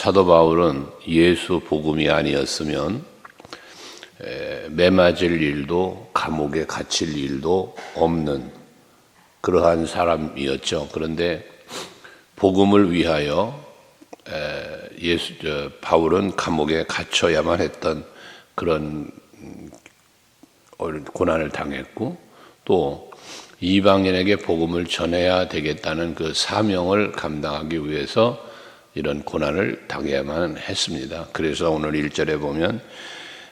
사도 바울은 예수 복음이 아니었으면 매맞을 일도 감옥에 갇힐 일도 없는 그러한 사람이었죠. 그런데 복음을 위하여 바울은 감옥에 갇혀야만 했던 그런 고난을 당했고, 또 이방인에게 복음을 전해야 되겠다는 그 사명을 감당하기 위해서 이런 고난을 당해야만 했습니다. 그래서 오늘 1절에 보면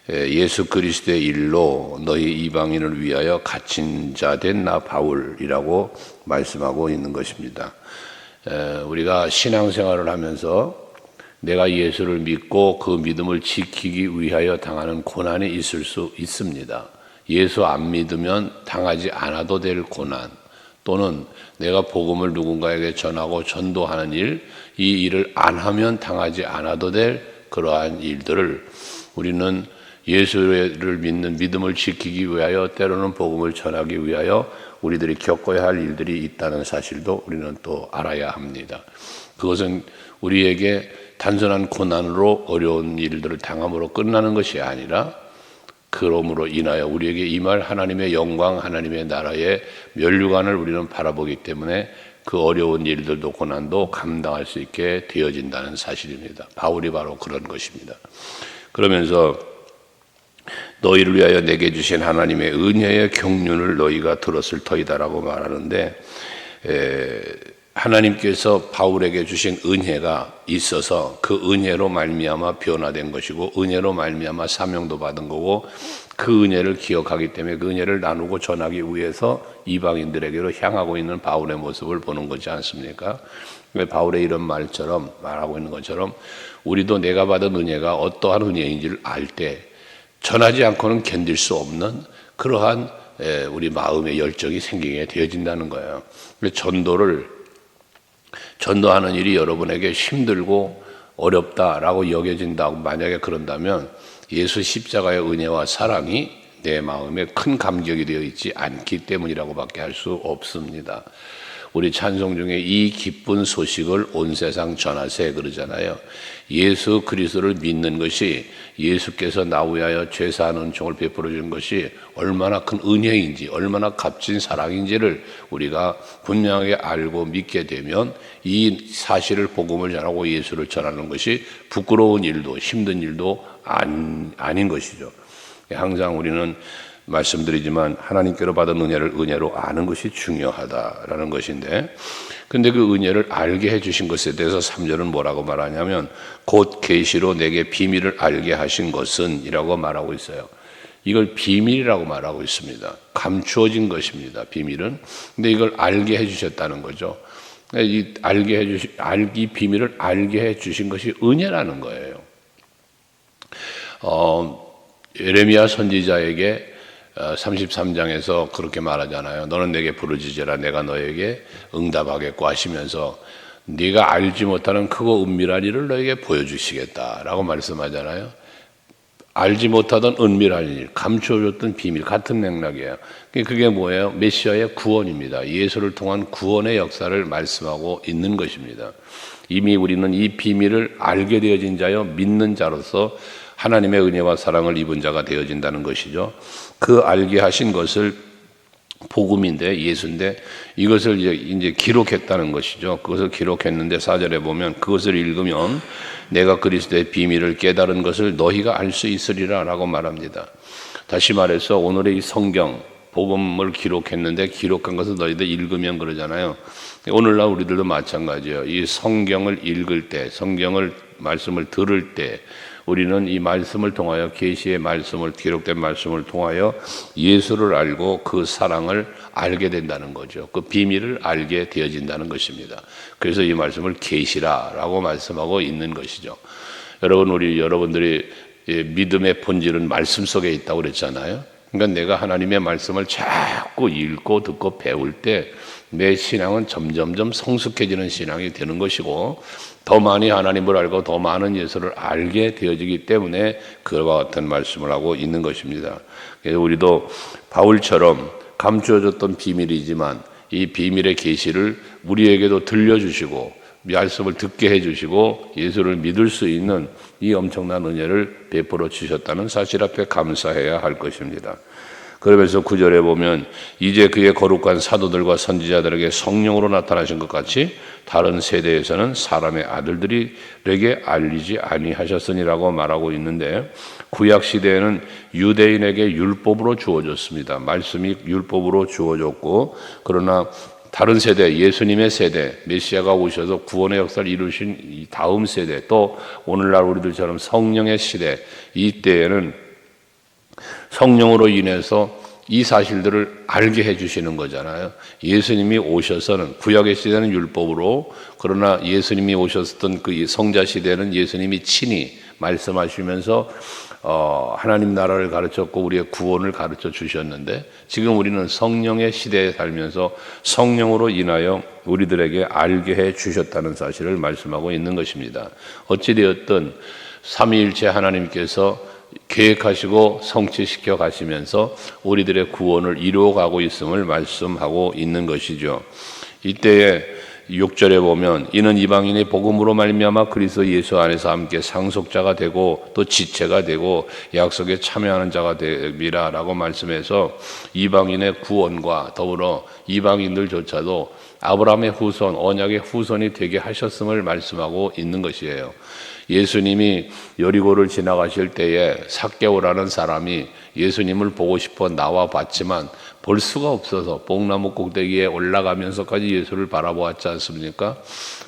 예수 그리스도의 일로 너희 이방인을 위하여 갇힌 자 된 나 바울이라고 말씀하고 있는 것입니다. 우리가 신앙생활을 하면서 내가 예수를 믿고 그 믿음을 지키기 위하여 당하는 고난이 있을 수 있습니다. 예수 안 믿으면 당하지 않아도 될 고난, 또는 내가 복음을 누군가에게 전하고 전도하는 일, 이 일을 안 하면 당하지 않아도 될 그러한 일들을 우리는 예수를 믿는 믿음을 지키기 위하여, 때로는 복음을 전하기 위하여 우리들이 겪어야 할 일들이 있다는 사실도 우리는 또 알아야 합니다. 그것은 우리에게 단순한 고난으로 어려운 일들을 당함으로 끝나는 것이 아니라, 그러므로 인하여 우리에게 임할 하나님의 영광, 하나님의 나라의 면류관을 우리는 바라보기 때문에 그 어려운 일들도 고난도 감당할 수 있게 되어진다는 사실입니다. 바울이 바로 그런 것입니다. 그러면서 너희를 위하여 내게 주신 하나님의 은혜의 경륜을 너희가 들었을 터이다라고 말하는데, 하나님께서 바울에게 주신 은혜가 있어서 그 은혜로 말미암아 변화된 것이고, 은혜로 말미암아 사명도 받은 거고, 그 은혜를 기억하기 때문에 그 은혜를 나누고 전하기 위해서 이방인들에게로 향하고 있는 바울의 모습을 보는 거지 않습니까? 바울의 이런 말하고 있는 것처럼 우리도 내가 받은 은혜가 어떠한 은혜인지를 알 때 전하지 않고는 견딜 수 없는 그러한 우리 마음의 열정이 생기게 되어진다는 거예요. 전도하는 일이 여러분에게 힘들고 어렵다라고 여겨진다고 만약에 그런다면 예수 십자가의 은혜와 사랑이 내 마음에 큰 감격이 되어 있지 않기 때문이라고밖에 할 수 없습니다. 우리 찬송 중에 이 기쁜 소식을 온 세상 전하세 그러잖아요. 예수 그리스도를 믿는 것이, 예수께서 나 위하여 죄사한 은총을 베풀어 주는 것이 얼마나 큰 은혜인지, 얼마나 값진 사랑인지를 우리가 분명하게 알고 믿게 되면 이 사실을, 복음을 전하고 예수를 전하는 것이 부끄러운 일도 힘든 일도 아닌 것이죠. 항상 우리는 말씀드리지만 하나님께로 받은 은혜를 은혜로 아는 것이 중요하다라는 것인데, 근데 그 은혜를 알게 해주신 것에 대해서 3절은 뭐라고 말하냐면 곧 계시로 내게 비밀을 알게 하신 것은 이라고 말하고 있어요. 이걸 비밀이라고 말하고 있습니다. 감추어진 것입니다, 비밀은. 근데 이걸 알게 해주셨다는 거죠. 이 비밀을 알게 해주신 것이 은혜라는 거예요. 예레미야 선지자에게 33장에서 그렇게 말하잖아요. 너는 내게 부르짖으라 내가 너에게 응답하겠고 하시면서 네가 알지 못하는 크고 은밀한 일을 너에게 보여주시겠다라고 말씀하잖아요. 알지 못하던 은밀한 일, 감춰줬던 비밀, 같은 맥락이에요. 그게 뭐예요? 메시아의 구원입니다. 예수를 통한 구원의 역사를 말씀하고 있는 것입니다. 이미 우리는 이 비밀을 알게 되어진 자여 믿는 자로서 하나님의 은혜와 사랑을 입은 자가 되어진다는 것이죠. 그 알게 하신 것을 복음인데, 예수인데, 이것을 이제 기록했다는 것이죠. 그것을 기록했는데 4절에 보면 그것을 읽으면 내가 그리스도의 비밀을 깨달은 것을 너희가 알 수 있으리라 라고 말합니다. 다시 말해서 오늘의 이 성경, 복음을 기록했는데 기록한 것을 너희들 읽으면 그러잖아요. 오늘날 우리들도 마찬가지예요. 이 성경을 읽을 때, 성경을 말씀을 들을 때 우리는 이 말씀을 통하여, 계시의 말씀을, 기록된 말씀을 통하여 예수를 알고 그 사랑을 알게 된다는 거죠. 그 비밀을 알게 되어진다는 것입니다. 그래서 이 말씀을 계시라라고 말씀하고 있는 것이죠. 여러분들이 믿음의 본질은 말씀 속에 있다고 그랬잖아요. 그러니까 내가 하나님의 말씀을 자꾸 읽고 듣고 배울 때 내 신앙은 점점점 성숙해지는 신앙이 되는 것이고, 더 많이 하나님을 알고 더 많은 예수를 알게 되어지기 때문에 그와 같은 말씀을 하고 있는 것입니다. 그래서 우리도 바울처럼 감추어졌던 비밀이지만 이 비밀의 계시를 우리에게도 들려주시고 말씀을 듣게 해주시고 예수를 믿을 수 있는 이 엄청난 은혜를 베풀어 주셨다는 사실 앞에 감사해야 할 것입니다. 그러면서 9절에 보면 이제 그의 거룩한 사도들과 선지자들에게 성령으로 나타나신 것 같이 다른 세대에서는 사람의 아들들에게 알리지 아니하셨으니라고 말하고 있는데, 구약 시대에는 유대인에게 율법으로 주어졌습니다. 말씀이 율법으로 주어졌고, 그러나 다른 세대, 예수님의 세대, 메시아가 오셔서 구원의 역사를 이루신 이 다음 세대, 또 오늘날 우리들처럼 성령의 시대, 이때에는 성령으로 인해서 이 사실들을 알게 해주시는 거잖아요. 예수님이 오셔서는, 구약의 시대는 율법으로, 그러나 예수님이 오셨던 그 성자 시대는 예수님이 친히 말씀하시면서 하나님 나라를 가르쳤고 우리의 구원을 가르쳐 주셨는데, 지금 우리는 성령의 시대에 살면서 성령으로 인하여 우리들에게 알게 해 주셨다는 사실을 말씀하고 있는 것입니다. 어찌되었든 삼위일체 하나님께서 계획하시고 성취시켜 가시면서 우리들의 구원을 이루어가고 있음을 말씀하고 있는 것이죠. 이때에 6절에 보면 이는 이방인의 복음으로 말미암아 그리스도 예수 안에서 함께 상속자가 되고 또 지체가 되고 약속에 참여하는 자가 됨이라라고 말씀해서 이방인의 구원과 더불어 이방인들조차도 아브라함의 후손, 언약의 후손이 되게 하셨음을 말씀하고 있는 것이에요. 예수님이 여리고를 지나가실 때에 삭개오라는 사람이 예수님을 보고 싶어 나와 봤지만 볼 수가 없어서 뽕나무 꼭대기에 올라가면서까지 예수를 바라보았지 않습니까?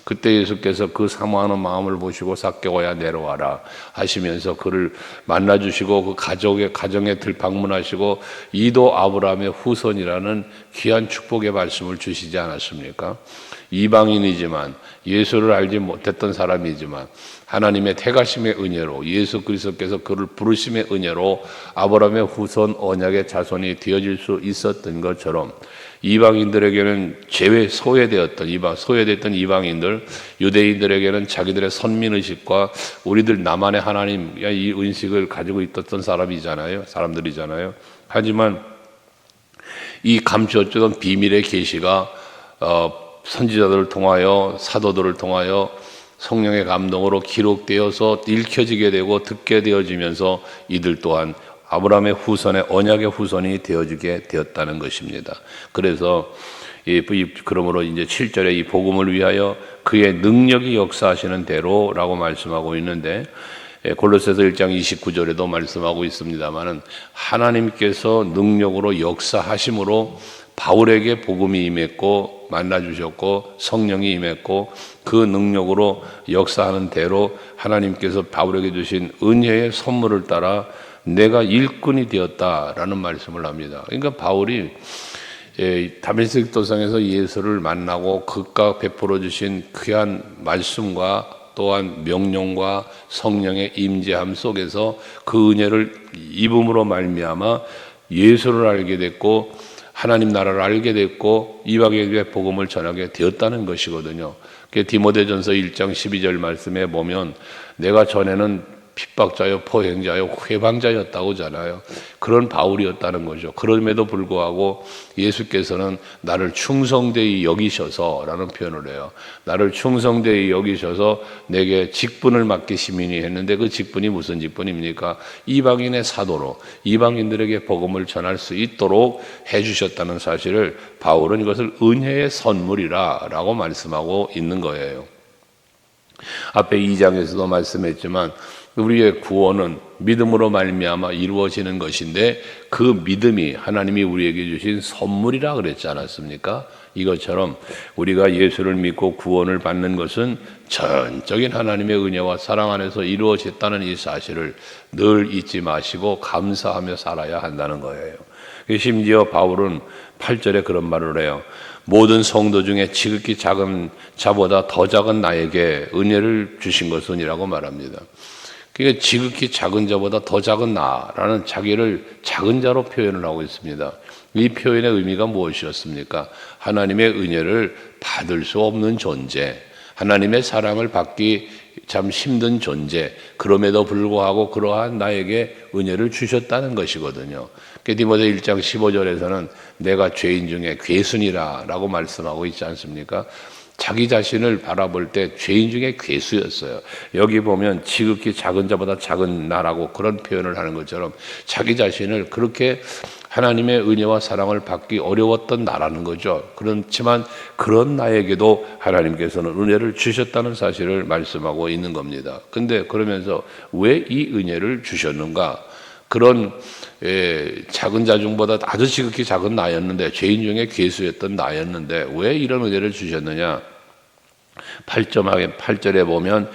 그때 예수께서 그 사모하는 마음을 보시고 삭개오야 내려와라 하시면서 그를 만나주시고 그 가정에 들방문하시고 이도 아브라함의 후손이라는 귀한 축복의 말씀을 주시지 않았습니까? 이방인이지만 예수를 알지 못했던 사람이지만 하나님의 택하심의 은혜로 예수 그리스도께서 그를 부르심의 은혜로 아브라함의 후손 언약의 자손이 되어질 수 있었던 것처럼 이방인들에게는 소외되었던 이방인들, 유대인들에게는 자기들의 선민의식과 우리들 나만의 하나님 이 의식을 가지고 있었던 사람들이잖아요. 하지만 이 감추어주던 비밀의 계시가 선지자들을 통하여 사도들을 통하여 성령의 감동으로 기록되어서 읽혀지게 되고 듣게 되어지면서 이들 또한 아브라함의 후손의 언약의 후손이 되어지게 되었다는 것입니다. 그래서 그러므로 이제 7절에 이 복음을 위하여 그의 능력이 역사하시는 대로라고 말씀하고 있는데, 골로새서 1장 29절에도 말씀하고 있습니다만은 하나님께서 능력으로 역사하심으로 바울에게 복음이 임했고 만나주셨고 성령이 임했고 그 능력으로 역사하는 대로 하나님께서 바울에게 주신 은혜의 선물을 따라 내가 일꾼이 되었다라는 말씀을 합니다. 그러니까 바울이 다메섹 도상에서 예수를 만나고 그가 베풀어 주신 귀한 말씀과 또한 명령과 성령의 임재함 속에서 그 은혜를 입음으로 말미암아 예수를 알게 됐고 하나님 나라를 알게 됐고 이방에게 복음을 전하게 되었다는 것이거든요. 디모데전서 1장 12절 말씀에 보면 내가 전에는 핍박자요 포행자요 회방자였다고 하잖아요. 그런 바울이었다는 거죠. 그럼에도 불구하고 예수께서는 나를 충성되이 여기셔서 라는 표현을 해요. 나를 충성되이 여기셔서 내게 직분을 맡기시미니 했는데 그 직분이 무슨 직분입니까? 이방인의 사도로 이방인들에게 복음을 전할 수 있도록 해주셨다는 사실을 바울은 이것을 은혜의 선물이라 라고 말씀하고 있는 거예요. 앞에 2장에서도 말씀했지만 우리의 구원은 믿음으로 말미암아 이루어지는 것인데 그 믿음이 하나님이 우리에게 주신 선물이라 그랬지 않았습니까? 이것처럼 우리가 예수를 믿고 구원을 받는 것은 전적인 하나님의 은혜와 사랑 안에서 이루어졌다는 이 사실을 늘 잊지 마시고 감사하며 살아야 한다는 거예요. 심지어 바울은 8절에 그런 말을 해요. 모든 성도 중에 지극히 작은 자보다 더 작은 나에게 은혜를 주신 것은이라고 말합니다. 그러니까 지극히 작은 자보다 더 작은 나라는 자기를 작은 자로 표현을 하고 있습니다. 이 표현의 의미가 무엇이었습니까? 하나님의 은혜를 받을 수 없는 존재, 하나님의 사랑을 받기 참 힘든 존재, 그럼에도 불구하고 그러한 나에게 은혜를 주셨다는 것이거든요. 디모데 1장 15절에서는 내가 죄인 중에 괴순이라 라고 말씀하고 있지 않습니까? 자기 자신을 바라볼 때 죄인 중에 괴수였어요. 여기 보면 지극히 작은 자보다 작은 나라고 그런 표현을 하는 것처럼 자기 자신을 그렇게 하나님의 은혜와 사랑을 받기 어려웠던 나라는 거죠. 그렇지만 그런 나에게도 하나님께서는 은혜를 주셨다는 사실을 말씀하고 있는 겁니다. 근데 그러면서 왜 이 은혜를 주셨는가? 그런 작은 자 중보다 아주 지극히 작은 나였는데, 죄인 중에 괴수였던 나였는데 왜 이런 은혜를 주셨느냐? 8절에 보면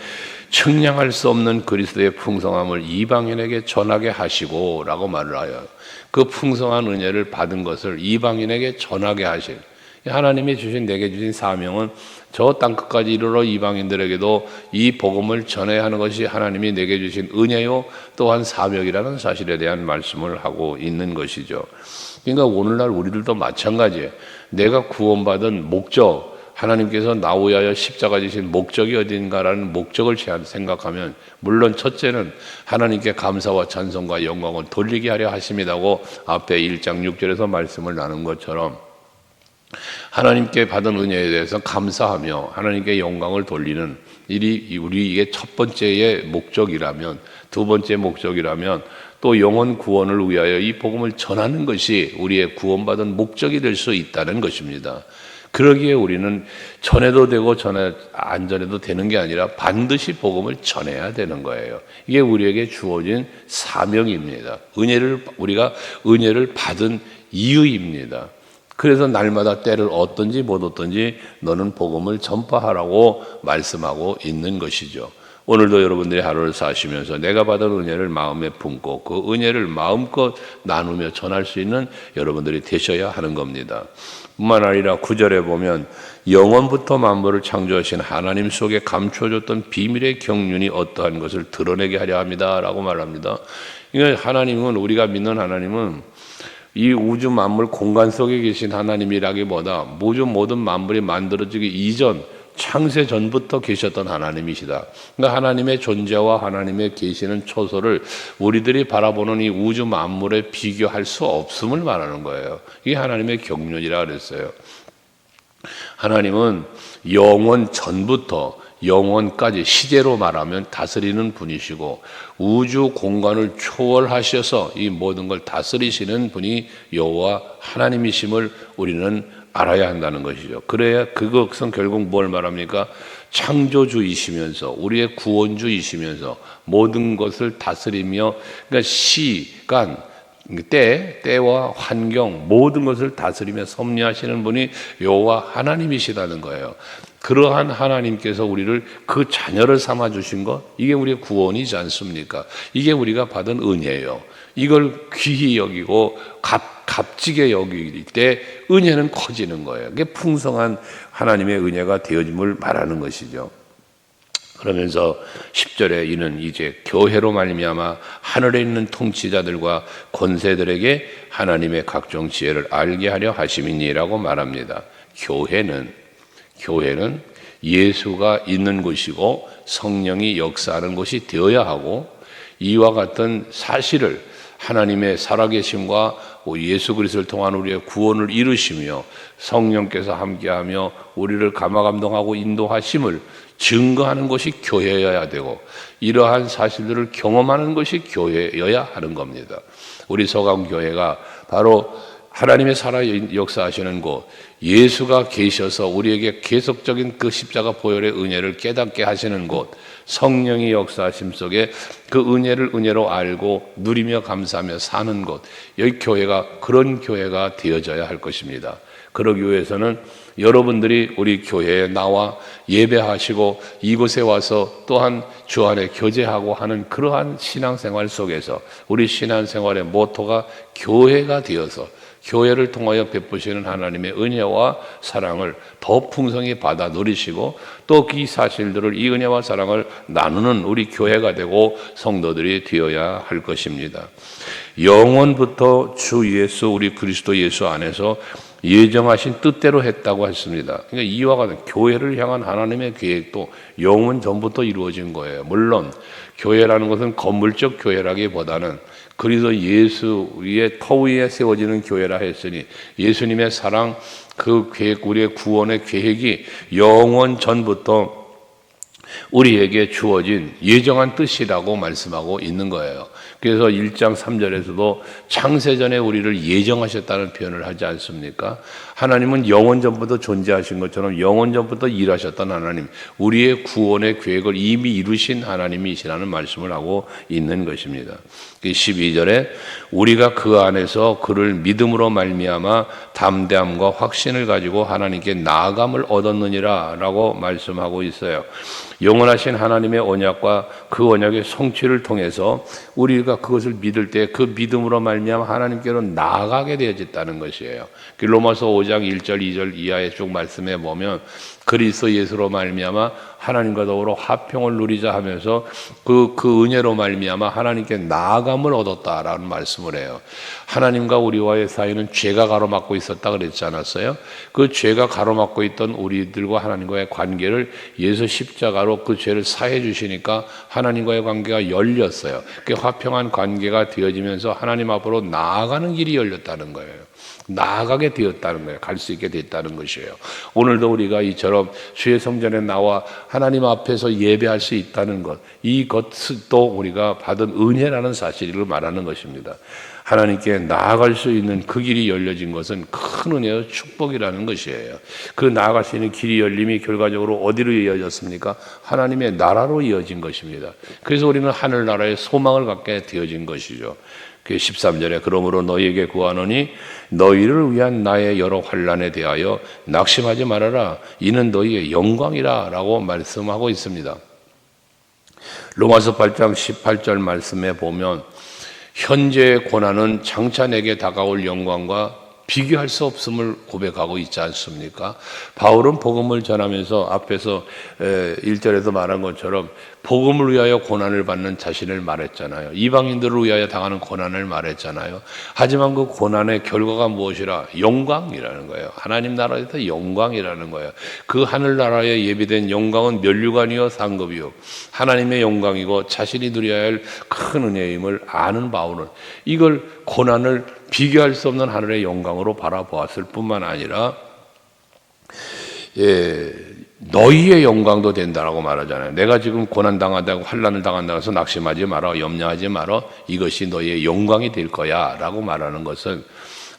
측량할 수 없는 그리스도의 풍성함을 이방인에게 전하게 하시고 라고 말을 하여, 그 풍성한 은혜를 받은 것을 이방인에게 전하게 하신, 하나님이 주신 내게 주신 사명은 저 땅끝까지 이르러 이방인들에게도 이 복음을 전해야 하는 것이 하나님이 내게 주신 은혜요 또한 사명이라는 사실에 대한 말씀을 하고 있는 것이죠. 그러니까 오늘날 우리들도 마찬가지예요. 내가 구원받은 목적, 하나님께서 나 위하여 십자가 지신 목적이 어딘가라는 목적을 생각하면, 물론 첫째는 하나님께 감사와 찬송과 영광을 돌리게 하려 하심이라고 앞에 1장 6절에서 말씀을 나눈 것처럼, 하나님께 받은 은혜에 대해서 감사하며 하나님께 영광을 돌리는 일이 우리에게 첫 번째의 목적이라면, 두 번째 목적이라면 또 영혼 구원을 위하여 이 복음을 전하는 것이 우리의 구원받은 목적이 될 수 있다는 것입니다. 그러기에 우리는 전해도 되고 안 전해도 되는 게 아니라 반드시 복음을 전해야 되는 거예요. 이게 우리에게 주어진 사명입니다. 우리가 은혜를 받은 이유입니다. 그래서 날마다 때를 얻든지 못 얻든지 너는 복음을 전파하라고 말씀하고 있는 것이죠. 오늘도 여러분들이 하루를 사시면서 내가 받은 은혜를 마음에 품고 그 은혜를 마음껏 나누며 전할 수 있는 여러분들이 되셔야 하는 겁니다. 뿐만 아니라 9절에 보면 영원부터 만물을 창조하신 하나님 속에 감춰졌던 비밀의 경륜이 어떠한 것을 드러내게 하려 합니다 라고 말합니다. 그러니까 하나님은, 우리가 믿는 하나님은 이 우주 만물 공간 속에 계신 하나님이라기보다 모든 만물이 만들어지기 이전, 창세 전부터 계셨던 하나님이시다. 그러니까 하나님의 존재와 하나님의 계시는 초소를 우리들이 바라보는 이 우주 만물에 비교할 수 없음을 말하는 거예요. 이게 하나님의 경륜이라 그랬어요. 하나님은 영원 전부터 영원까지, 시제로 말하면 다스리는 분이시고 우주 공간을 초월하셔서 이 모든 걸 다스리시는 분이 여호와 하나님이심을 우리는 알아야 한다는 것이죠. 그래야 그것은 결국 뭘 말합니까? 창조주이시면서 우리의 구원주이시면서 모든 것을 다스리며, 그러니까 시간, 때와 환경 모든 것을 다스리며 섭리하시는 분이 여호와 하나님이시라는 거예요. 그러한 하나님께서 우리를 그 자녀를 삼아 주신 것, 이게 우리의 구원이지 않습니까? 이게 우리가 받은 은혜예요. 이걸 귀히 여기고 값지게 여길 때 은혜는 커지는 거예요. 그게 풍성한 하나님의 은혜가 되어짐을 말하는 것이죠. 그러면서 10절에 이는 이제 교회로 말미암아 하늘에 있는 통치자들과 권세들에게 하나님의 각종 지혜를 알게 하려 하심이니라고 말합니다. 교회는 예수가 있는 곳이고 성령이 역사하는 곳이 되어야 하고, 이와 같은 사실을 하나님의 살아계심과 예수 그리스도를 통한 우리의 구원을 이루시며 성령께서 함께하며 우리를 감화감동하고 인도하심을 증거하는 것이 교회여야 되고, 이러한 사실들을 경험하는 것이 교회여야 하는 겁니다. 우리 서강교회가 바로 하나님의 살아 역사하시는 곳, 예수가 계셔서 우리에게 계속적인 그 십자가 보혈의 은혜를 깨닫게 하시는 곳, 성령의 역사하심 속에 그 은혜를 은혜로 알고 누리며 감사하며 사는 곳, 여기 교회가 그런 교회가 되어져야 할 것입니다. 그러기 위해서는 여러분들이 우리 교회에 나와 예배하시고 이곳에 와서 또한 주 안에 교제하고 하는 그러한 신앙생활 속에서 우리 신앙생활의 모토가 교회가 되어서 교회를 통하여 베푸시는 하나님의 은혜와 사랑을 더 풍성히 받아 누리시고 또 이 사실들을, 이 은혜와 사랑을 나누는 우리 교회가 되고 성도들이 되어야 할 것입니다. 영원부터 주 예수, 우리 그리스도 예수 안에서 예정하신 뜻대로 했다고 했습니다. 그러니까 이와 같은 교회를 향한 하나님의 계획도 영원 전부터 이루어진 거예요. 물론 교회라는 것은 건물적 교회라기보다는 그리스도 예수의 터 위에 세워지는 교회라 했으니 예수님의 사랑, 그 계획, 우리의 구원의 계획이 영원 전부터 우리에게 주어진 예정한 뜻이라고 말씀하고 있는 거예요. 그래서 1장 3절에서도 창세전에 우리를 예정하셨다는 표현을 하지 않습니까? 하나님은 영원 전부터 존재하신 것처럼 영원 전부터 일하셨던 하나님, 우리의 구원의 계획을 이미 이루신 하나님이시라는 말씀을 하고 있는 것입니다. 12절에 우리가 그 안에서 그를 믿음으로 말미암아 담대함과 확신을 가지고 하나님께 나아감을 얻었느니라 라고 말씀하고 있어요. 영원하신 하나님의 언약과 그 언약의 성취를 통해서 우리가 그것을 믿을 때 그 믿음으로 말미암아 하나님께로 나아가게 되어졌다는 것이에요. 로마서 5장 1절 2절 이하의 쭉 말씀해 보면 그리스도 예수로 말미암아 하나님과 더불어 화평을 누리자 하면서 그 은혜로 말미암아 하나님께 나아감을 얻었다라는 말씀을 해요. 하나님과 우리와의 사이는 죄가 가로막고 있었다 그랬지 않았어요? 그 죄가 가로막고 있던 우리들과 하나님과의 관계를 예수 십자가로 그 죄를 사해 주시니까 하나님과의 관계가 열렸어요. 그 화평한 관계가 되어지면서 하나님 앞으로 나아가는 길이 열렸다는 거예요. 나아가게 되었다는 거예요. 갈 수 있게 됐다는 것이에요. 오늘도 우리가 이처럼 주의 성전에 나와 하나님 앞에서 예배할 수 있다는 것, 이것도 우리가 받은 은혜라는 사실을 말하는 것입니다. 하나님께 나아갈 수 있는 그 길이 열려진 것은 큰 은혜와 축복이라는 것이에요. 그 나아갈 수 있는 길이 열림이 결과적으로 어디로 이어졌습니까? 하나님의 나라로 이어진 것입니다. 그래서 우리는 하늘나라의 소망을 갖게 되어진 것이죠. 그 13절에 그러므로 너희에게 구하노니 너희를 위한 나의 여러 환난에 대하여 낙심하지 말아라. 이는 너희의 영광이라 라고 말씀하고 있습니다. 로마서 8장 18절 말씀에 보면 현재의 고난은 장차 내게 다가올 영광과 비교할 수 없음을 고백하고 있지 않습니까? 바울은 복음을 전하면서 앞에서 1절에도 말한 것처럼 복음을 위하여 고난을 받는 자신을 말했잖아요. 이방인들을 위하여 당하는 고난을 말했잖아요. 하지만 그 고난의 결과가 무엇이라? 영광이라는 거예요. 하나님 나라에서 영광이라는 거예요. 그 하늘나라에 예비된 영광은 면류관이요 상급이요 하나님의 영광이고 자신이 누려야 할 큰 은혜임을 아는 바울은 이걸 고난을 비교할 수 없는 하늘의 영광으로 바라보았을 뿐만 아니라 너희의 영광도 된다라고 말하잖아요. 내가 지금 고난당하다고 환난을 당한다고 해서 낙심하지 마라, 염려하지 마라, 이것이 너희의 영광이 될 거야 라고 말하는 것은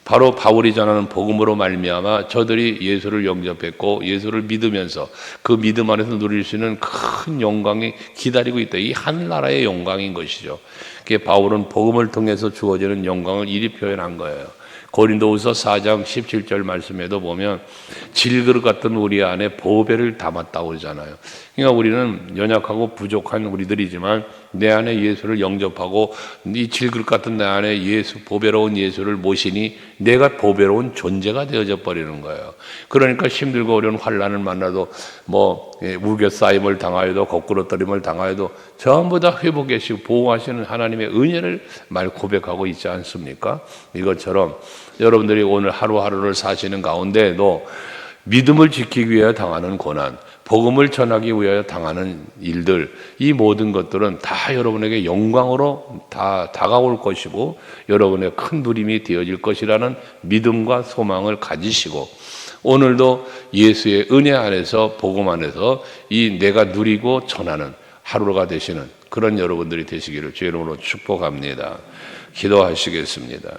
바로 바울이 전하는 복음으로 말미암아 저들이 예수를 영접했고 예수를 믿으면서 그 믿음 안에서 누릴 수 있는 큰 영광이 기다리고 있다. 이 하늘나라의 영광인 것이죠. 바울은 복음을 통해서 주어지는 영광을 이리 표현한 거예요. 고린도후서 4장 17절 말씀에도 보면 질그릇 같은 우리 안에 보배를 담았다고 그러잖아요. 그러니까 우리는 연약하고 부족한 우리들이지만 내 안에 예수를 영접하고 이 질그릇 같은 내 안에 예수, 보배로운 예수를 모시니 내가 보배로운 존재가 되어져 버리는 거예요. 그러니까 힘들고 어려운 환난을 만나도 우겨싸임을 당하여도 거꾸로뜨림을 당하여도 전부 다 회복하시고 보호하시는 하나님의 은혜를 말 고백하고 있지 않습니까? 이것처럼 여러분들이 오늘 하루하루를 사시는 가운데에도 믿음을 지키기 위하여 당하는 고난, 복음을 전하기 위하여 당하는 일들, 이 모든 것들은 다 여러분에게 영광으로 다 다가올 것이고 여러분의 큰 누림이 되어질 것이라는 믿음과 소망을 가지시고 오늘도 예수의 은혜 안에서 복음 안에서 이 내가 누리고 전하는 하루가 되시는 그런 여러분들이 되시기를 주의 이름으로 축복합니다. 기도하시겠습니다.